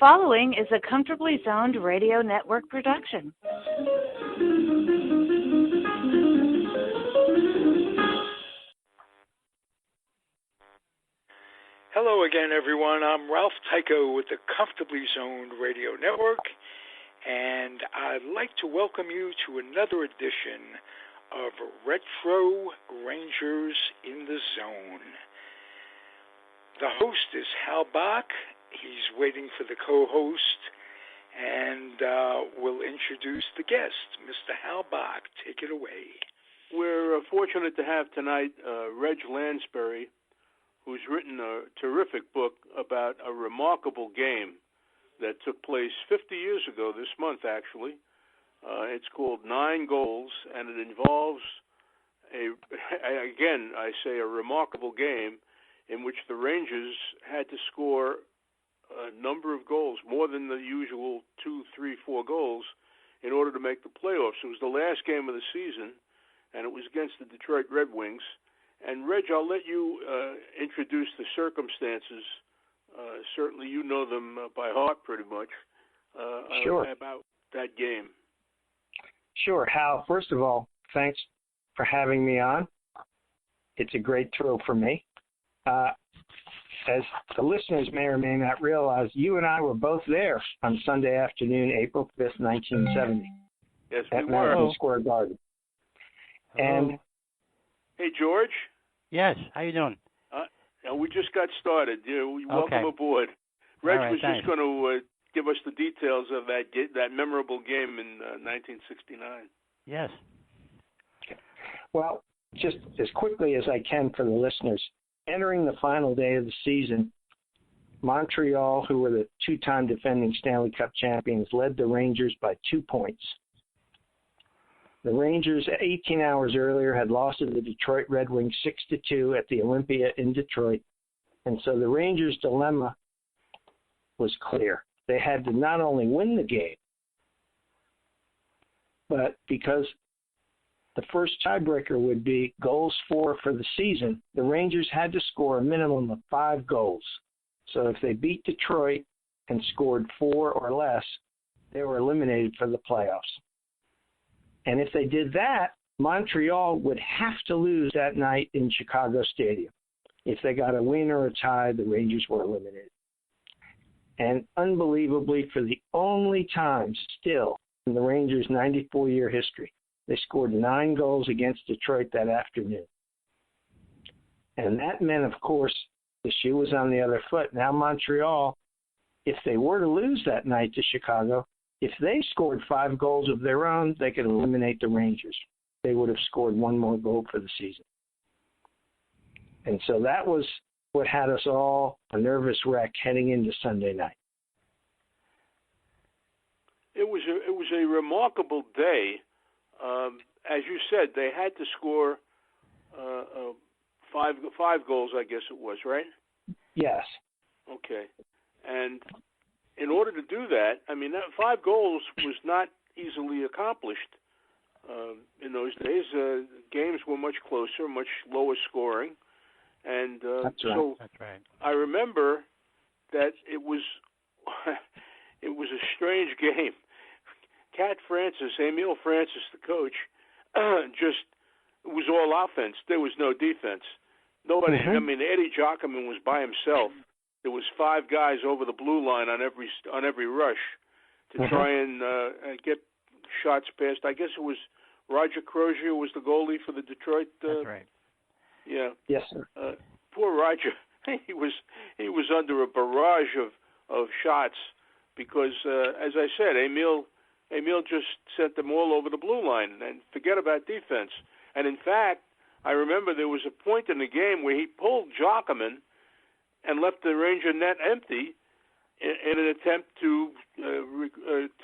following is a Comfortably Zoned Radio Network production. Hello again, everyone. I'm Ralph Tycho with the Comfortably Zoned Radio Network, and I'd like to welcome you to another edition of Retro Rangers in the Zone. The host is Hal Bock. He's waiting for the co-host, and we'll introduce the guest, Mr. Hal Bock. Take it away. We're fortunate to have tonight Reg Landsberry, who's written a terrific book about a remarkable game that took place 50 years ago this month, actually. It's called 9 Goals, and it involves, a remarkable game in which the Rangers had to score a number of goals, more than the usual 2, 3, 4 goals, in order to make the playoffs. It was the last game of the season, and it was against the Detroit Red Wings. And, Reg, I'll let you introduce the circumstances. Certainly you know them by heart pretty much, sure. About that game. Sure. Hal, first of all, thanks for having me on. It's a great thrill for me. As the listeners may or may not realize, you and I were both there on Sunday afternoon, April 5th, 1970. Yes, at we Madison were. Square Garden. Hello. And hey, George. Yes, how you doing? We just got started. Welcome aboard. Reg was just going to give us the details of that memorable game in 1969. Yes. Okay. Well, just as quickly as I can for the listeners, entering the final day of the season, Montreal, who were the two-time defending Stanley Cup champions, led the Rangers by 2 points. The Rangers, 18 hours earlier, had lost to the Detroit Red Wings 6-2 at the Olympia in Detroit, and so the Rangers' dilemma was clear. They had to not only win the game, but because the first tiebreaker would be goals for the season, the Rangers had to score a minimum of 5 goals. So if they beat Detroit and scored 4 or less, they were eliminated for the playoffs. And if they did that, Montreal would have to lose that night in Chicago Stadium. If they got a win or a tie, the Rangers were eliminated. And unbelievably, for the only time still in the Rangers' 94-year history, they scored 9 goals against Detroit that afternoon. And that meant, of course, the shoe was on the other foot. Now Montreal, if they were to lose that night to Chicago, if they scored 5 goals of their own, they could eliminate the Rangers. They would have scored 1 more goal for the season. And so that was what had us all a nervous wreck heading into Sunday night. It was a remarkable day. As you said, they had to score 5 goals, I guess it was, right? Yes. Okay. And in order to do that, that 5 goals was not easily accomplished in those days. Games were much closer, much lower scoring. And That's right. so That's right. I remember that it was a strange game. Emile Francis, the coach, it was all offense. There was no defense. Nobody. Mm-hmm. Eddie Jockman was by himself. There was 5 guys over the blue line on every rush to try and get shots past. I guess it was Roger Crozier was the goalie for the Detroit. That's right. Yeah. Yes, sir. Poor Roger. He was under a barrage of shots because, as I said, Emile just sent them all over the blue line and forget about defense. And in fact, I remember there was a point in the game where he pulled Jockman and left the Ranger net empty in an attempt to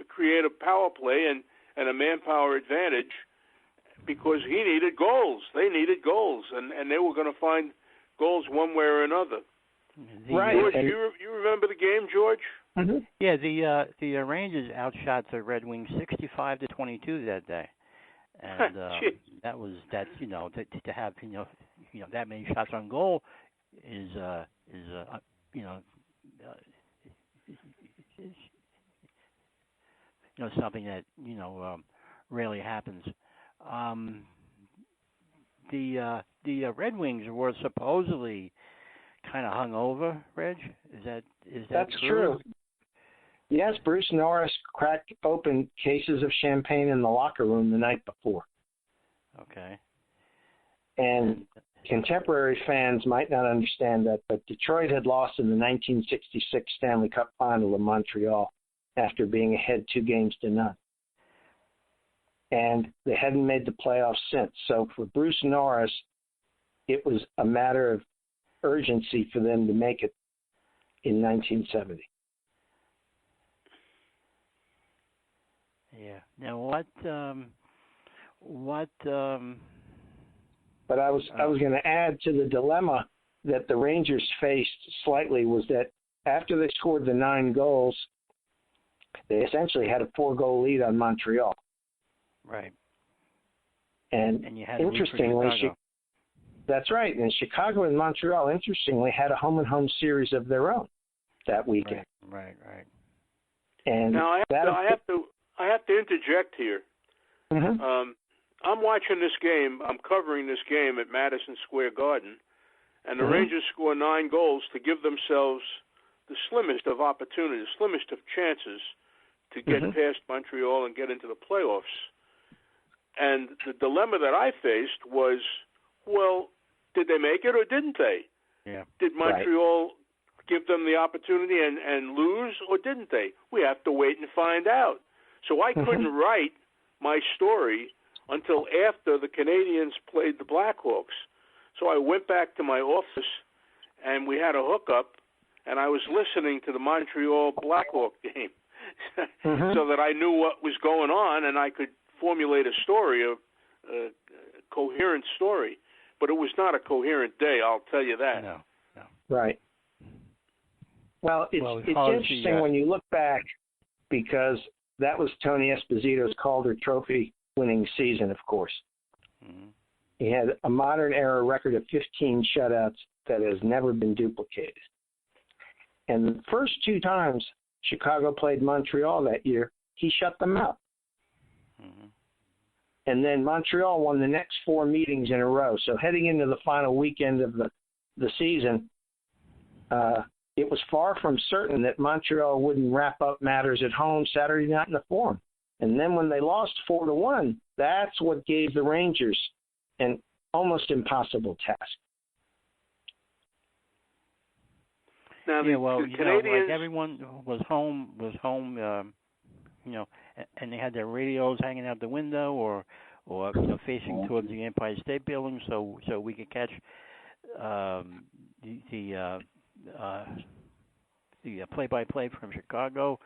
create a power play and a manpower advantage because he needed goals. They needed goals, and they were going to find goals one way or another. Right. George, you remember the game, George? Mm-hmm. Yeah, the Rangers outshot the Red Wings 65-22 that day, and that to have that many shots on goal is something that rarely happens. The Red Wings were supposedly kind of hungover, Reg. Is that That's true? Yes, Bruce Norris cracked open cases of champagne in the locker room the night before. Okay. And contemporary fans might not understand that, but Detroit had lost in the 1966 Stanley Cup Final to Montreal after being ahead 2-0. And they hadn't made the playoffs since. So for Bruce Norris, it was a matter of urgency for them to make it in 1970. Yeah. Now what? But I was going to add to the dilemma that the Rangers faced slightly was that after they scored the 9 goals, they essentially had a 4-goal lead on Montreal. Right. And you had interestingly, that's right. And Chicago and Montreal, interestingly, had a home-and-home series of their own that weekend. Right. And now I have to interject here. Mm-hmm. I'm watching this game. I'm covering this game at Madison Square Garden, and the Rangers score 9 goals to give themselves the slimmest of opportunities, slimmest of chances to get past Montreal and get into the playoffs. And the dilemma that I faced was, well, did they make it or didn't they? Yeah. Did Montreal give them the opportunity and lose, or didn't they? We have to wait and find out. So I couldn't write my story until after the Canadiens played the Blackhawks. So I went back to my office, and we had a hookup, and I was listening to the Montreal Blackhawk game so that I knew what was going on, and I could formulate a story, a coherent story. But it was not a coherent day, I'll tell you that. No. Right. Well, it's interesting when you look back, because that was Tony Esposito's Calder Trophy winning season, of course. Mm-hmm. He had a modern era record of 15 shutouts that has never been duplicated. And the first 2 times Chicago played Montreal that year, he shut them out. Mm-hmm. And then Montreal won the next 4 meetings in a row. So heading into the final weekend of the season, it was far from certain that Montreal wouldn't wrap up matters at home Saturday night in the Forum. And then when they lost 4-1, that's what gave the Rangers an almost impossible task. Now, Canadians... like everyone was home, and they had their radios hanging out the window or facing towards the Empire State Building, so we could catch the play-by-play from Chicago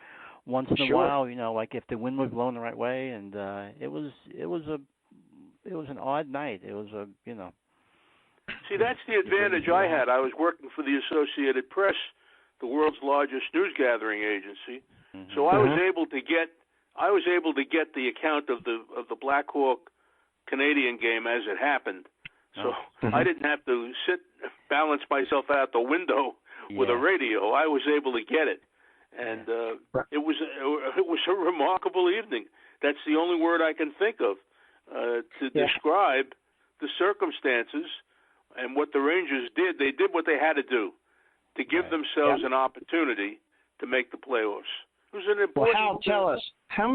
once in a while. Like if the wind was blowing the right way, and it was an odd night. It was See, that's the advantage I had. I was working for the Associated Press, the world's largest news gathering agency. Mm-hmm. So I was able to get the account of the Blackhawk Canadian game as it happened. So I didn't have to balance myself out the window with a radio. I was able to get it, and it was a remarkable evening. That's the only word I can think of to describe the circumstances and what the Rangers did. They did what they had to do to give themselves an opportunity to make the playoffs. It was an important. Well, Hal, tell us how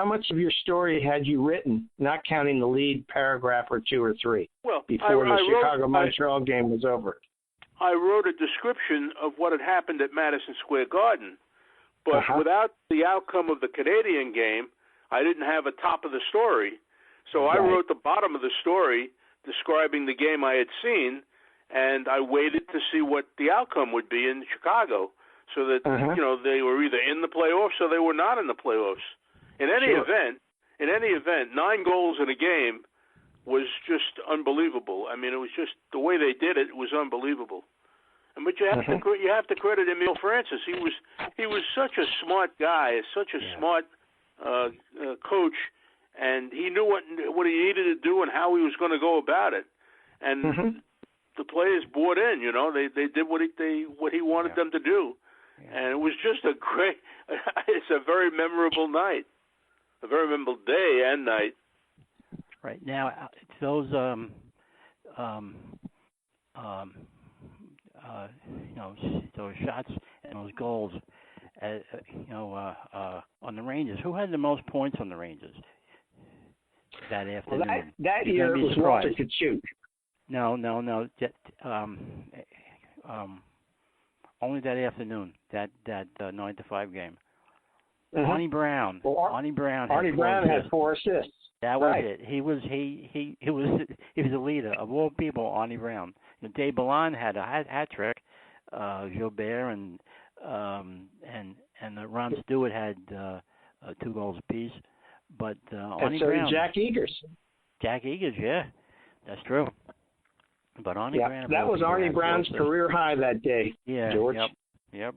much of your story had you written, not counting the lead paragraph or 2 or 3, before the Chicago-Montreal game was over? I wrote a description of what had happened at Madison Square Garden, but without the outcome of the Canadian game, I didn't have a top of the story. So I wrote the bottom of the story describing the game I had seen, and I waited to see what the outcome would be in Chicago, so that they were either in the playoffs or they were not in the playoffs. In any event, 9 goals in a game was just unbelievable. I mean, it was just the way they did it was unbelievable. But you have to credit Emile Francis. He was such a smart guy, such a smart coach, and he knew what he needed to do and how he was going to go about it. And the players bought in. They did what he wanted them to do. And it was just a great. It's a very memorable night, a very memorable day and night. Right now, those those shots and those goals, on the Rangers. Who had the most points on the Rangers that afternoon? Well, that year it was Walter Kachuk. No. Only that afternoon. That 9-5 game. Mm-hmm. Arnie Brown. Well, Arnie Brown had 4 assists. That was it. He was the leader of all people. Arnie Brown. Dave Ballon had a hat trick. Gilbert and Ron Stewart had 2 goals apiece. But Arnie Brown. Jack Eagers. Yeah, that's true. But Arnie Brown. That was Arnie Brown's career high that day. Yeah. George. Yep.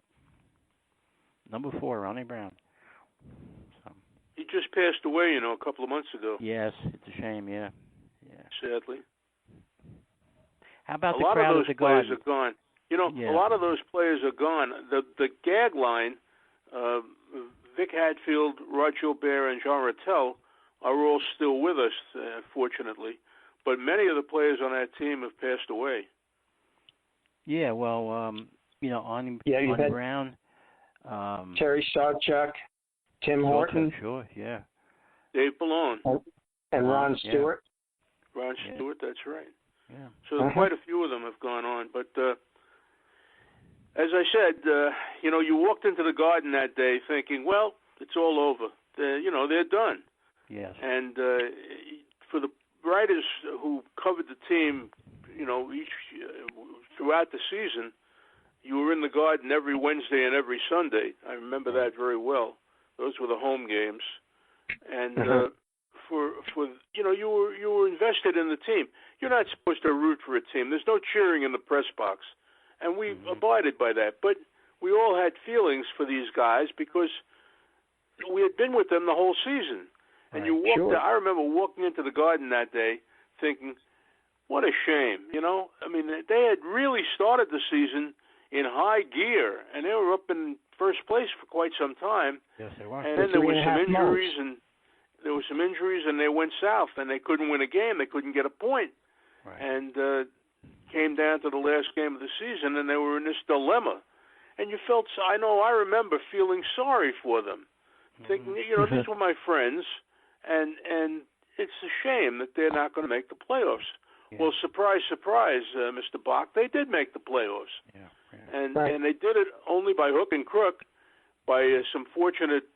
Number 4, Arnie Brown. He just passed away, a couple of months ago. Yes, it's a shame. Yeah. Sadly. How about a the lot crowd of at the those players Garden? are gone. A lot of those players are gone. The gag line, Vic Hadfield, Rod Gilbert, and Jean Rattel are all still with us, fortunately. But many of the players on that team have passed away. Yeah, well, Arnie Brown, Terry Sawchuk, Tim Horton, sure, yeah, Dave Ballon, and Ron Stewart. Ron Stewart, that's right. Yeah. So quite a few of them have gone on. But as I said, you walked into the Garden that day thinking, well, it's all over. They're done. Yes. And for the writers who covered the team, throughout the season, you were in the Garden every Wednesday and every Sunday. I remember that very well. Those were the home games, and you were invested in the team. You're not supposed to root for a team. There's no cheering in the press box, and we abided by that. But we all had feelings for these guys because we had been with them the whole season. And you walked. I remember walking into the Garden that day, thinking, "What a shame!" I mean, they had really started the season in high gear, and they were up in first place for quite some time. Yes, they were. And then there were some injuries, and they went south, and they couldn't win a game. They couldn't get a point, and came down to the last game of the season, and they were in this dilemma. And you felt, I remember feeling sorry for them, thinking, these were my friends, and it's a shame that they're not going to make the playoffs. Yeah. Well, surprise, surprise, Mr. Bock, they did make the playoffs. Yeah. And they did it only by hook and crook, by some fortunate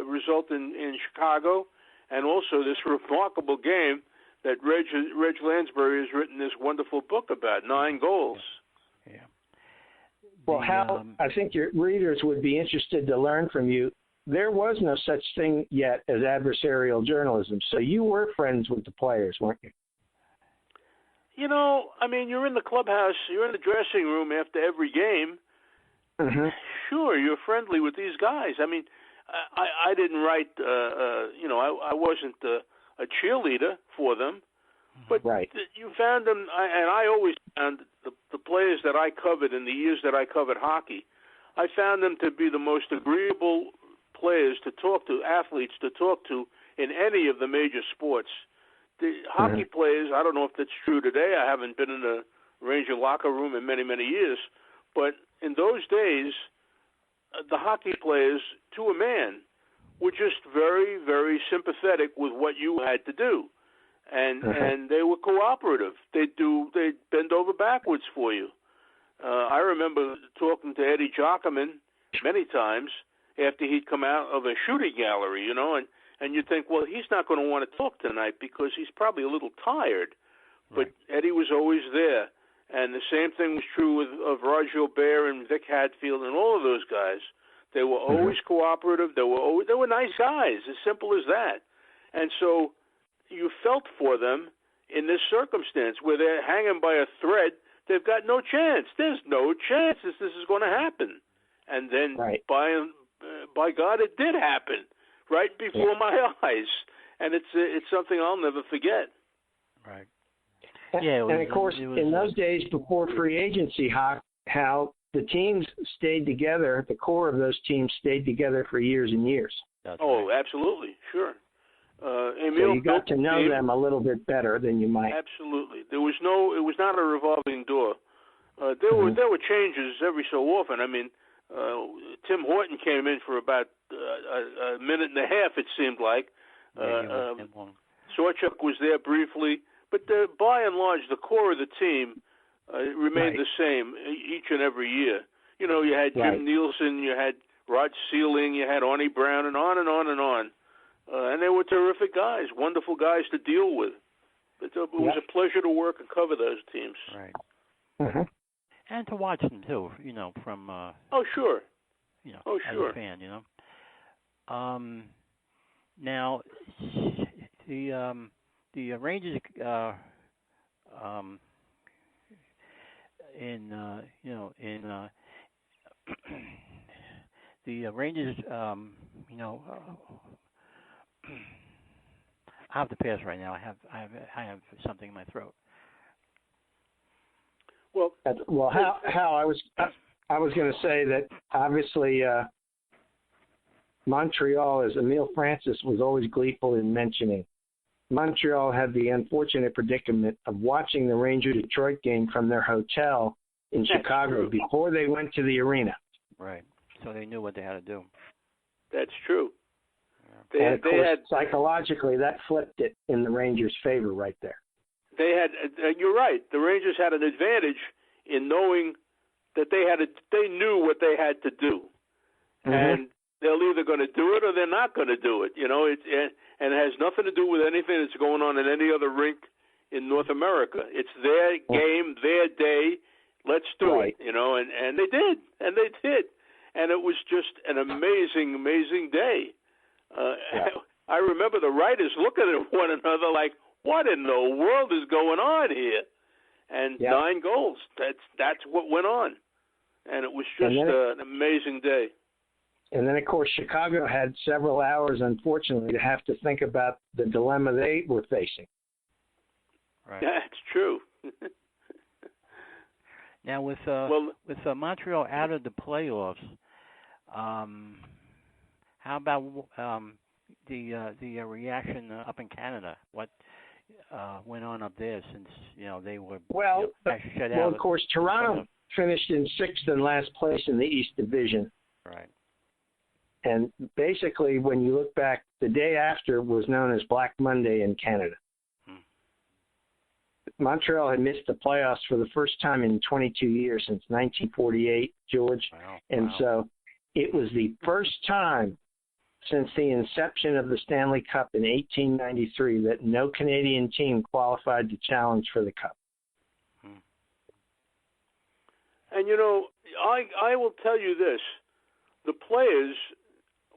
result in Chicago, and also this remarkable game that Reg Landsberry has written this wonderful book about, 9 goals. Yeah. Well, Hal, I think your readers would be interested to learn from you. There was no such thing yet as adversarial journalism, so you were friends with the players, weren't you? You're in the clubhouse, you're in the dressing room after every game. Mm-hmm. Sure, you're friendly with these guys. I didn't write, I wasn't a cheerleader for them, but you found them, and I always found the players that I covered in the years that I covered hockey, I found them to be the most agreeable players to talk to, athletes to talk to in any of the major sports. The hockey players, I don't know if that's true today. I haven't been in a Ranger locker room in many, many years. But in those days, the hockey players, to a man, were just very, very sympathetic with what you had to do. And they were cooperative. They'd bend over backwards for you. I remember talking to Eddie Jockerman many times after he'd come out of a shooting gallery, and you think, well, he's not going to want to talk tonight because he's probably a little tired. But Eddie was always there. And the same thing was true of Rod Gilbert and Vic Hadfield and all of those guys. They were always cooperative. They were nice guys, as simple as that. And so you felt for them in this circumstance where they're hanging by a thread. They've got no chance. There's no chance this is going to happen. And then by God, it did happen right before my eyes, and it's something I'll never forget. Right. And of course, in those days before free agency, Hal, the teams stayed together. The core of those teams stayed together for years and years. That's right. Absolutely, sure. Emil, so you got to know them a little bit better than you might. Absolutely. It was not a revolving door. There were changes every so often. I mean, Tim Horton came in for about a minute and a half, it seemed like. Sawchuk was there briefly, but by and large, the core of the team remained the same each and every year. You know, you had Jim Nielsen, you had Rod Sealing, you had Arnie Brown, and on and on and on. And they were terrific guys, wonderful guys to deal with. It was a pleasure to work and cover those teams. Right. Mm-hmm. And to watch them too, you know, from sure. You know, as a fan, you know. Now the Rangers the Rangers I have to pass right now. I have something in my throat. Well, how I was going to say that obviously Montreal, as Emile Francis was always gleeful in mentioning, Montreal had the unfortunate predicament of watching the Ranger-Detroit game from their hotel in Chicago before they went to the arena. Right. So they knew what they had to do. That's true. Yeah. Of course, psychologically, that flipped it in the Rangers' favor right there. They had. You're right. The Rangers had an advantage in knowing that they knew what they had to do, and they're either going to do it or they're not going to do it. You know, and it has nothing to do with anything that's going on in any other rink in North America. It's their game, their day. Let's do it. You know, and they did, and it was just an amazing, amazing day. I remember the writers looking at one another like, what in the world is going on here? And 9 goals. That's what went on. And it was just an amazing day. And then, of course, Chicago had several hours, unfortunately, to have to think about the dilemma they were facing. Right. That's true. Now, with Montreal out of the playoffs, how about the reaction up in Canada? What went on up there since they were shut out? Well, of course, Toronto finished in 6th and last place in the East Division. Right. And basically, when you look back, the day after was known as Black Monday in Canada. Montreal had missed the playoffs for the first time in 22 years since 1948, George. And so it was the first time since the inception of the Stanley Cup in 1893 that no Canadian team qualified to challenge for the Cup. And, I will tell you this. The players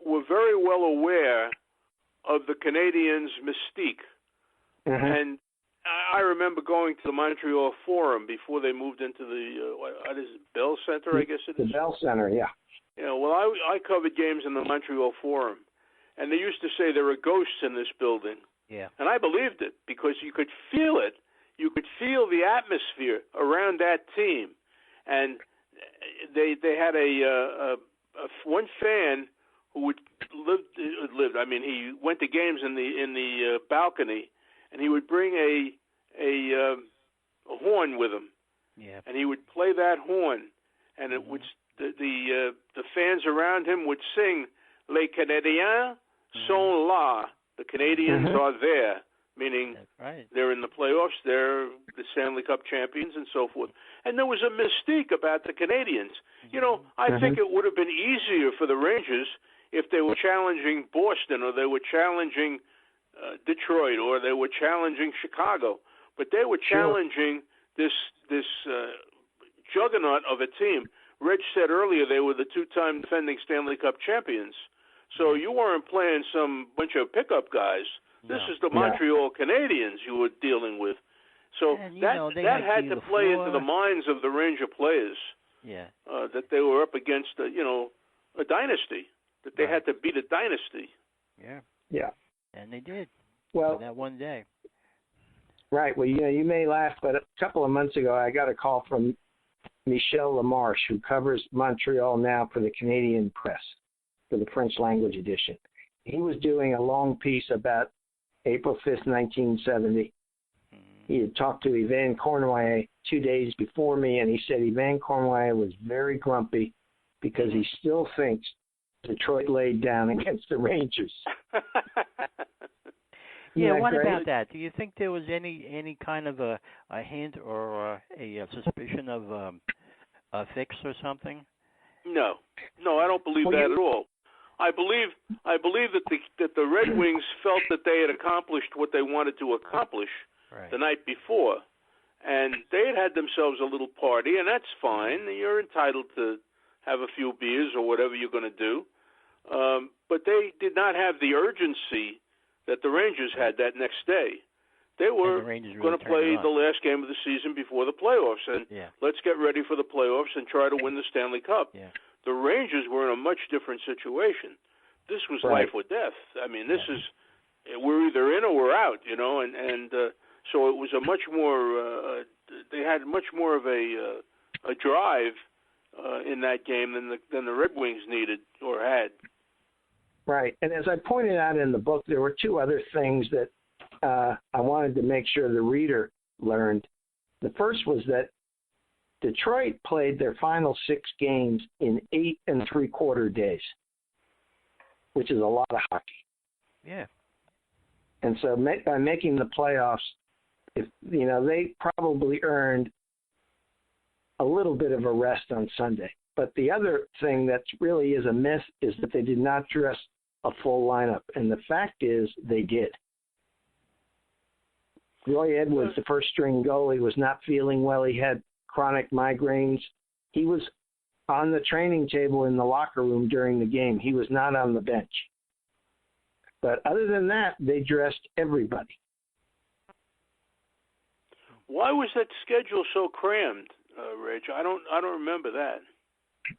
were very well aware of the Canadiens' mystique. And I remember going to the Montreal Forum before they moved into the, what is it, Bell Center, I guess it is? The Bell Center, yeah. Well, I covered games in the Montreal Forum, and they used to say there are ghosts in this building. Yeah. And I believed it because you could feel it. You could feel the atmosphere around that team. And they had a one fan who lived. I mean, he went to games in the balcony, and he would bring a horn with him. Yeah. And he would play that horn, and it would the fans around him would sing "Les Canadiens sont là." The Canadians are there, meaning they're in the playoffs, they're the Stanley Cup champions, and so forth. And there was a mystique about the Canadians. I think it would have been easier for the Rangers if they were challenging Boston or they were challenging Detroit or they were challenging Chicago. But they were challenging this juggernaut of a team. Reg said earlier they were the 2-time defending Stanley Cup champions. So you weren't playing some bunch of pickup guys. This is the Montreal Canadiens you were dealing with. So that had to play into the minds of the Ranger players. Yeah. That they were up against a dynasty. That they had to beat a dynasty. Yeah. Yeah. And they did. Well, that one day. Right. Well, you may laugh, but a couple of months ago I got a call from Michel Lamarche, who covers Montreal now for the Canadian Press, for the French language edition. He was doing a long piece about April 5th, 1970. He had talked to Yvan Cournoyer 2 days before me, and he said Yvan Cournoyer was very grumpy because he still thinks Detroit laid down against the Rangers. Yeah, what great? about that? Do you think there was any kind of a hint or a suspicion of a fix or something? No, I don't believe that at all. I believe that the Red Wings felt that they had accomplished what they wanted to accomplish the night before, and they had themselves a little party, and that's fine. You're entitled to have a few beers or whatever you're going to do, but they did not have the urgency that the Rangers had that next day. They were going to play the last game of the season before the playoffs, and let's get ready for the playoffs and try to win the Stanley Cup. Yeah. The Rangers were in a much different situation. This was life or death. I mean, this is, we're either in or we're out, and so it was a much more, they had much more of a drive in that game than the Red Wings needed or had. Right. And as I pointed out in the book, there were two other things that I wanted to make sure the reader learned. The first was that Detroit played their final 6 games in 8 3/4 days, which is a lot of hockey. Yeah. And so by making the playoffs, they probably earned a little bit of a rest on Sunday. But the other thing that really is a myth is that they did not dress a full lineup. And the fact is they did. Roy Edwards, the first-string goalie, was not feeling well. He had chronic migraines. He was on the training table in the locker room during the game. He was not on the bench. But other than that, they dressed everybody. Why was that schedule so crammed, Reg? I don't remember that.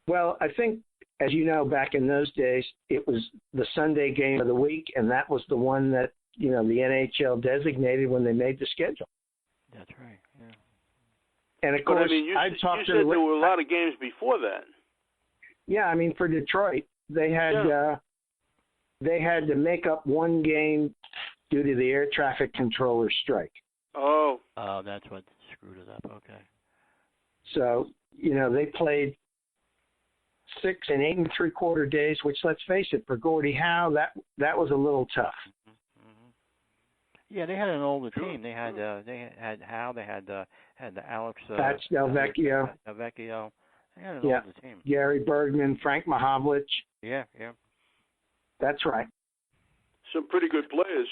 Well, I think, as you know, back in those days, it was the Sunday game of the week, and that was the one that, the NHL designated when they made the schedule. That's right, yeah. And, of course, you said there were a lot of games before that. Yeah, for Detroit, they had to make up one game due to the air traffic controller strike. Oh, that's what screwed it up. Okay. So, they played 6 and 8 3/4 days, which, let's face it, for Gordie Howe, that was a little tough. Yeah, they had an older team. They had Howe. They had Alex. Patch Delvecchio. They had an older team. Gary Bergman, Frank Mahovlich. Yeah. That's right. Some pretty good players.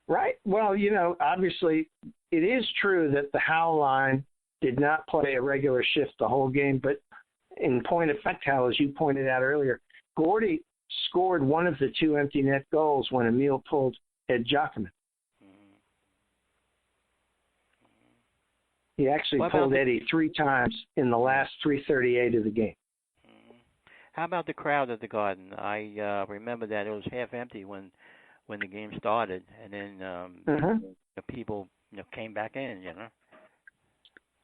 Right. Well, obviously, it is true that the Howe line did not play a regular shift the whole game, but in point of fact, Hal, as you pointed out earlier, Gordie scored one of the 2 empty net goals when Emile pulled Ed Giacomin. He actually pulled Eddie 3 times in the last 3:38 of the game. How about the crowd at the Garden? I remember that it was half empty when the game started, and then the people came back in.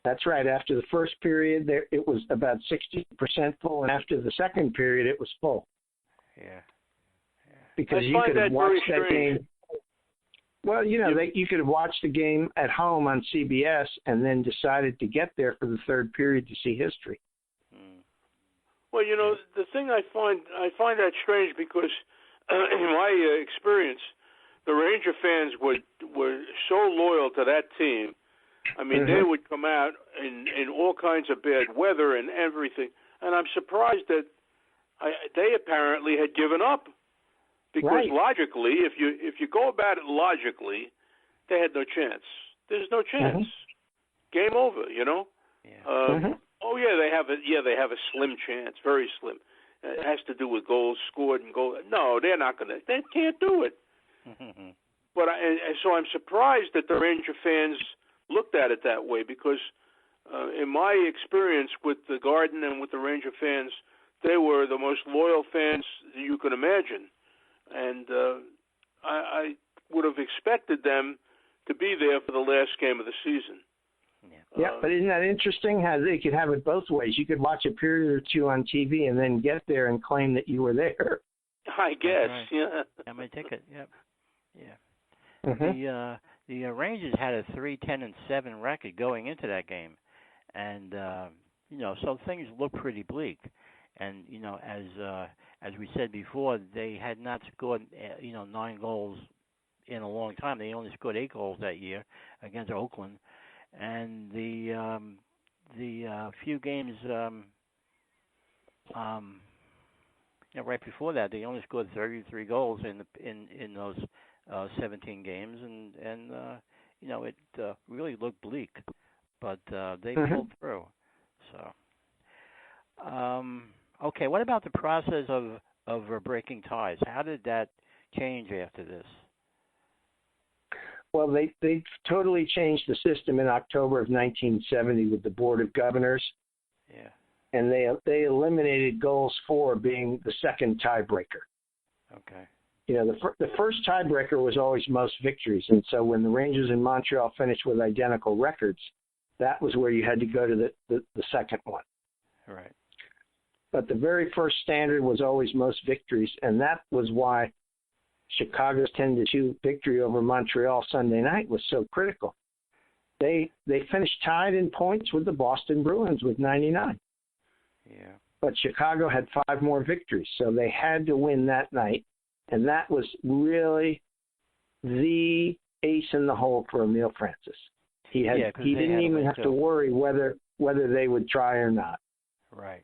That's right. After the first period, it was about 60% full, and after the second period, it was full. Yeah. Because you could have watched that game. Well, you could have watched the game at home on CBS and then decided to get there for the third period to see history. Well, the thing I find that strange because in my experience, the Ranger fans were so loyal to that team. They would come out in all kinds of bad weather and everything, and I'm surprised that they apparently had given up. Because logically, if you go about it logically, they had no chance. There's no chance. Game over. Yeah. Oh yeah, they have a slim chance, very slim. It has to do with goals scored and goals. No, they're not gonna. They can't do it. But so I'm surprised that the Ranger fans looked at it that way because, in my experience with the Garden and with the Ranger fans, they were the most loyal fans you could imagine. And I would have expected them to be there for the last game of the season. Yeah, but isn't that interesting how they could have it both ways? You could watch a period or two on TV and then get there and claim that you were there. I guess, right. yeah. Got my ticket. Yep. Yeah. Mm-hmm. The Rangers had a 3-10-7 record going into that game, and so things look pretty bleak. And as we said before, they had not scored 9 goals in a long time. They only scored 8 goals that year against Oakland, and the few games right before that, they only scored 33 goals in those 17 games, and it really looked bleak, but they pulled through. So, okay, what about the process of breaking ties? How did that change after this? Well, they totally changed the system in October of 1970 with the Board of Governors. Yeah. And they eliminated goals for being the second tiebreaker. Okay. The first tiebreaker was always most victories, and so when the Rangers and Montreal finished with identical records, that was where you had to go to the second one. Right. But the very first standard was always most victories, and that was why Chicago's 10-2 victory over Montreal Sunday night was so critical. They finished tied in points with the Boston Bruins with 99. Yeah. But Chicago had 5 more victories, so they had to win that night, and that was really the ace in the hole for Emile Francis. He didn't even have to worry whether they would try or not. Right.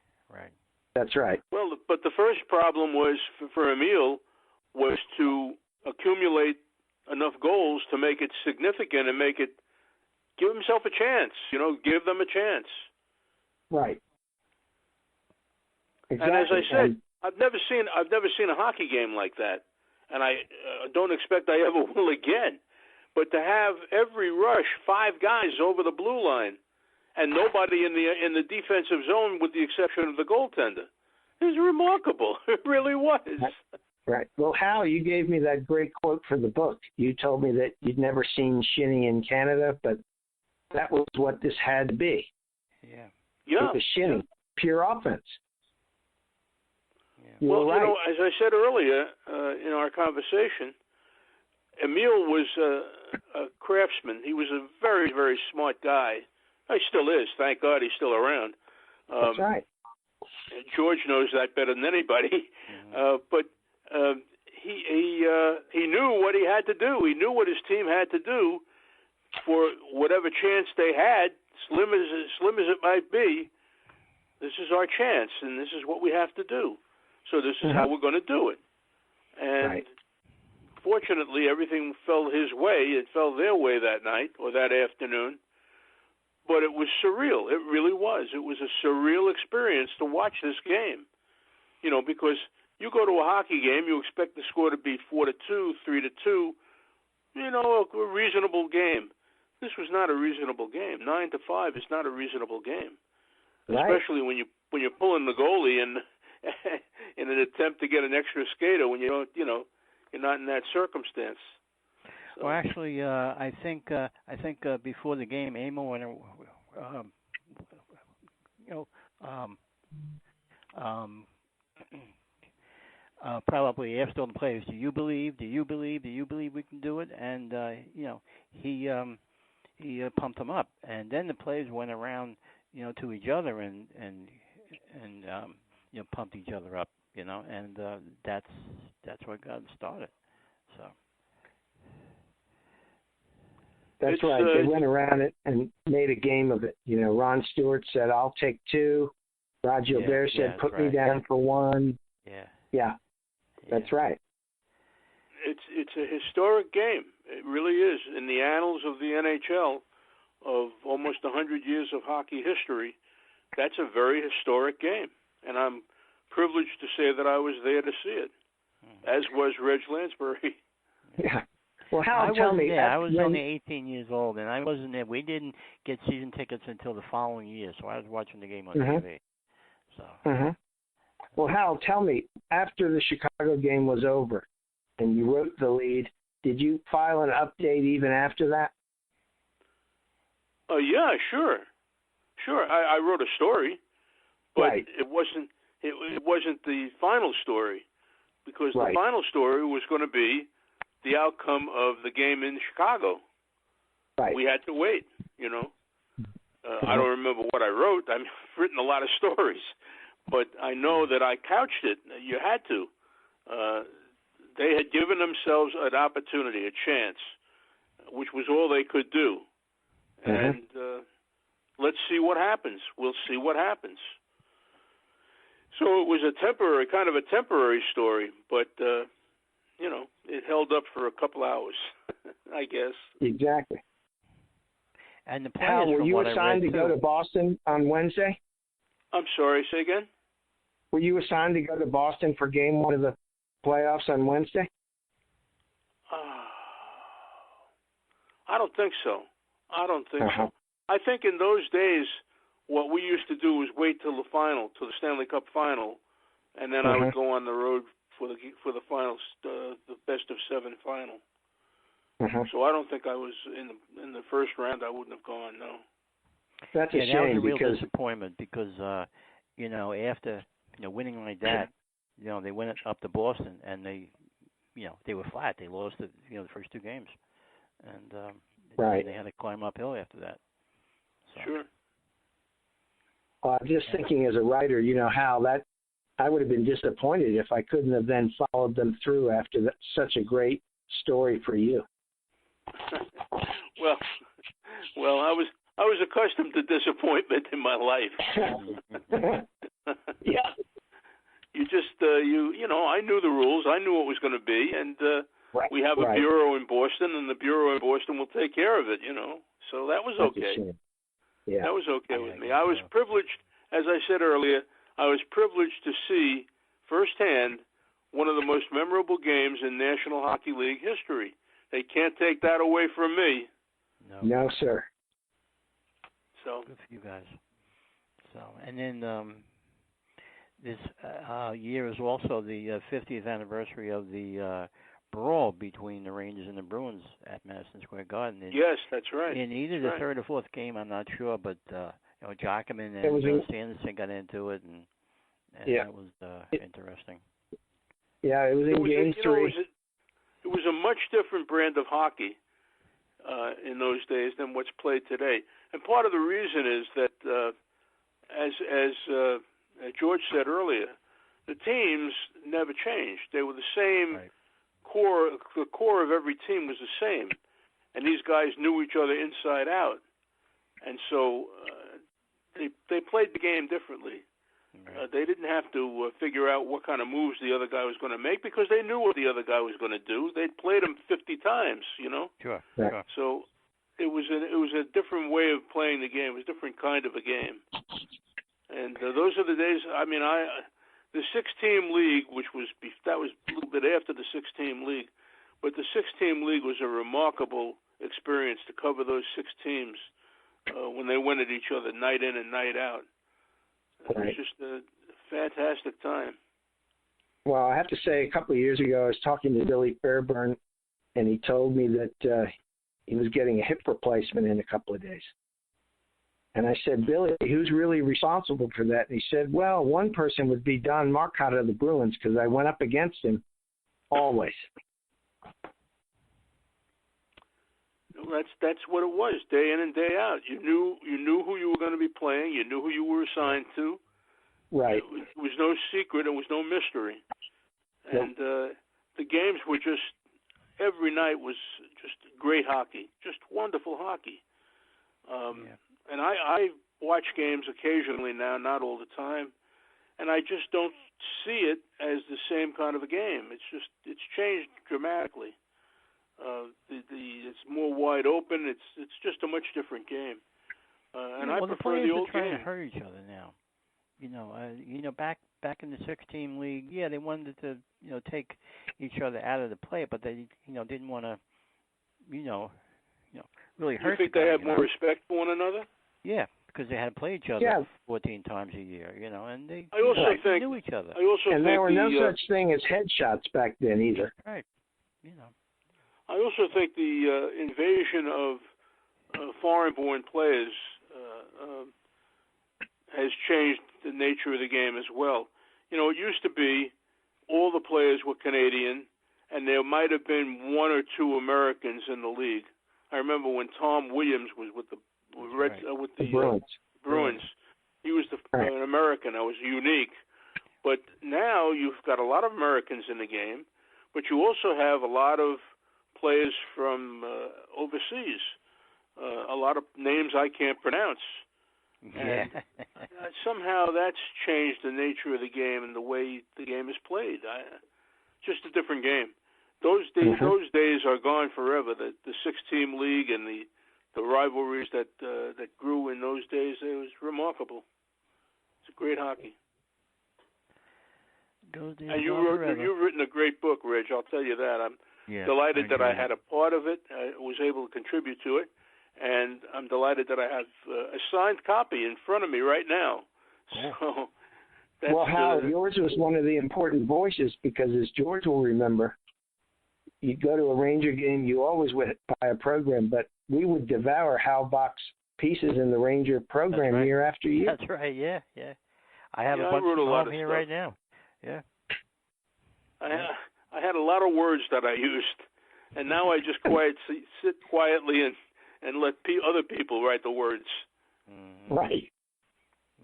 That's right. Well, but the first problem was for Emile was to accumulate enough goals to make it significant and give himself a chance. Give them a chance. Right. Exactly. And as I said, I've never seen a hockey game like that, and I don't expect I ever will again. But to have every rush 5 guys over the blue line, and nobody in the defensive zone with the exception of the goaltender, is remarkable. It really was. Right. Well, Hal, you gave me that great quote for the book. You told me that you'd never seen shinny in Canada, but that was what this had to be. Yeah. Yeah. It was shinny, pure offense. Yeah. Well, right. As I said earlier in our conversation, Emile was a craftsman. He was a very, very smart guy. He still is. Thank God he's still around. That's right. George knows that better than anybody. But he knew what he had to do. He knew what his team had to do for whatever chance they had, slim as it might be. This is our chance, and this is what we have to do. So this is how we're going to do it. And fortunately, everything fell his way. It fell their way that night or that afternoon. But it was surreal. It really was. It was a surreal experience to watch this game. Because you go to a hockey game, you expect the score to be 4-2, 3-2. A reasonable game. This was not a reasonable game. 9-5 is not a reasonable game, especially when you're pulling the goalie in in an attempt to get an extra skater when you're not in that circumstance. So. Well, actually, I think before the game, Amo and probably asked all the players, "Do you believe we can do it?" And he pumped them up, and then the players went around, to each other and pumped each other up, and that's what got them started. So. That's right. They went around it and made a game of it. Ron Stewart said, "I'll take 2." Roger Gilbert said, "Put me down for 1." Yeah. That's right. It's a historic game. It really is. In the annals of the NHL, of almost 100 years of hockey history, that's a very historic game. And I'm privileged to say that I was there to see it, as was Reg Landsberry. Yeah. Well, Hal, tell me. I was only 18 years old, and I wasn't there. We didn't get season tickets until the following year, so I was watching the game on TV. So. Well, Hal, tell me, after the Chicago game was over and you wrote the lead, did you file an update even after that? Oh yeah, sure. I wrote a story, but Right. it wasn't the final story, because the Right. final story was going to be the outcome of the game in Chicago. Right. We had to wait, you know. I don't remember what I wrote. I've written a lot of stories, but I know that I couched it. You had to. They had given themselves an opportunity, a chance, which was all they could do. And let's see what happens. We'll see what happens. So it was kind of a temporary story, but, you know, it held up for a couple hours, I guess. Exactly. And the players, Hal, were from you what assigned I to read, go too. to Boston on Wednesday? I'm sorry, say again? Were you assigned to go to Boston for game one of the playoffs on Wednesday? I don't think so. Uh-huh. I think in those days, what we used to do was wait till the final, till the Stanley Cup final, and then I would go on the road for the finals, the best of 7 final. So I don't think I was in the first round. I wouldn't have gone. No. That's a that shame was a real because disappointment because you know, after winning like that, you know, they went up to Boston and they were flat. They lost the first 2 games, and right. they had to climb uphill after that. So. Sure. Well, I'm just thinking as a writer, Hal, that I would have been disappointed if I couldn't have then followed them through after such a great story for you. well, I was accustomed to disappointment in my life. Yeah. You just I knew the rules. I knew what was going to be, and we have a bureau in Boston, and the bureau in Boston will take care of it. So that was okay. Yeah. That was okay with me. I was privileged, as I said earlier, I was privileged to see firsthand one of the most memorable games in National Hockey League history. They can't take that away from me. No, sir. So good for you guys. So, and then this year is also the 50th anniversary of the brawl between the Rangers and the Bruins at Madison Square Garden. Yes, that's right. In either the third or fourth game, I'm not sure, but Jacquemin and Sanderson got into it, and that was interesting. Yeah, it was in Game 3. It was a much different brand of hockey in those days than what's played today. And part of the reason is that, as George said earlier, the teams never changed. They were the same core. The core of every team was the same, and these guys knew each other inside out. And so they played the game differently. They didn't have to figure out what kind of moves the other guy was going to make because they knew what the other guy was going to do. They'd played him 50 times, Sure. So it was a different way of playing the game. It was a different kind of a game. And those are the days. I mean, the 6-team league, that was a little bit after the 6-team league, but the 6-team league was a remarkable experience to cover those 6 teams when they went at each other night in and night out. It was just a fantastic time. Well, I have to say, a couple of years ago, I was talking to Billy Fairburn, and he told me that he was getting a hip replacement in a couple of days. And I said, Billy, who's really responsible for that? And he said, well, one person would be Don Marcotte of the Bruins because I went up against him always. That's what it was, day in and day out. You knew who you were going to be playing. You knew who you were assigned to. Right. It was no secret. It was no mystery. And the games were just, every night was just great hockey, just wonderful hockey. And I watch games occasionally now, not all the time, and I just don't see it as the same kind of a game. It's changed dramatically. It's more wide open. It's just a much different game. And I prefer the old game. The players are trying to hurt each other now. Back in the 6-team league, they wanted to take each other out of the play, but they didn't want to really hurt. You think they have more respect for one another? Yeah, because they had to play each other 14 times a year, and they knew each other. And there were no such thing as headshots back then either. Right. I also think the invasion foreign-born players has changed the nature of the game as well. You know, it used to be all the players were Canadian, and there might have been one or two Americans in the league. I remember when Tom Williams was with the Bruins. He was an American. That was unique. But now you've got a lot of Americans in the game, but you also have a lot of players from overseas. A lot of names I can't pronounce. Yeah. And somehow that's changed the nature of the game and the way the game is played. Just a different game. Those days are gone forever. The 6-team league and the rivalries that grew in those days, it was remarkable. It's a great hockey. And you've written a great book, Reg. I'll tell you that. I'm delighted that I had a part of it. I was able to contribute to it. And I'm delighted that I have a signed copy in front of me right now. So, well, Hal, yours was one of the important voices because, as George will remember, you'd go to a Ranger game, you always would buy a program, but we would devour Hal Bock's pieces in the Ranger program year after year. That's right, yeah. I have a bunch of them here right now. Yeah. I had a lot of words that I used, and now I just sit quietly and let other people write the words. Mm-hmm. Right.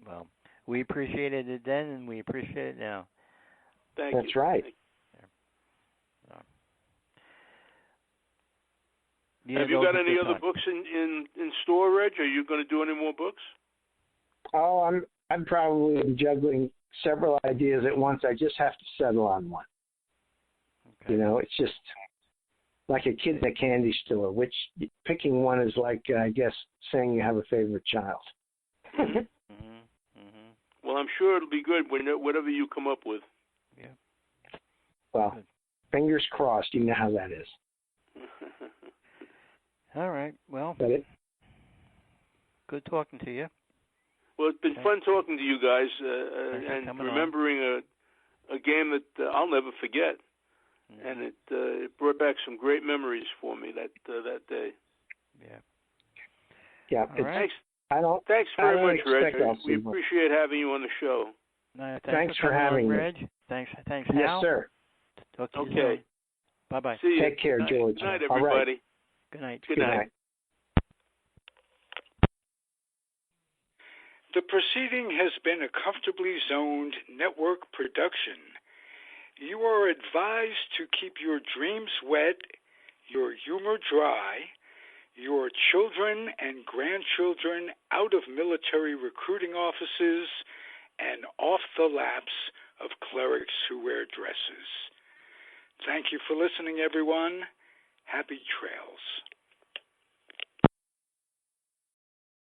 Well, we appreciated it then, and we appreciate it now. Thank you. That's right. Have you got any other books in store, Reg? Are you going to do any more books? Oh, I'm probably juggling several ideas at once. I just have to settle on one. Okay. You know, it's just like a kid in a candy store, which picking one is like, I guess, saying you have a favorite child. Well, I'm sure it'll be good whatever you come up with. Yeah. Well, fingers crossed. You know how that is. All right. Well, good talking to you. Well, it's been fun talking to you guys and remembering a game that I'll never forget. And it brought back some great memories for me that day. Yeah. Thanks very much, Reg. We appreciate having you on the show. Thanks for having me, Reg. Thanks, Hal. Yes, sir. Talk to you soon. Bye-bye. See you. Take care, George. Good night, everybody. All right. Good night. Good night. The proceeding has been a Comfortably Zoned network production. You are advised to keep your dreams wet, your humor dry, your children and grandchildren out of military recruiting offices and off the laps of clerics who wear dresses. Thank you for listening, everyone. Happy trails.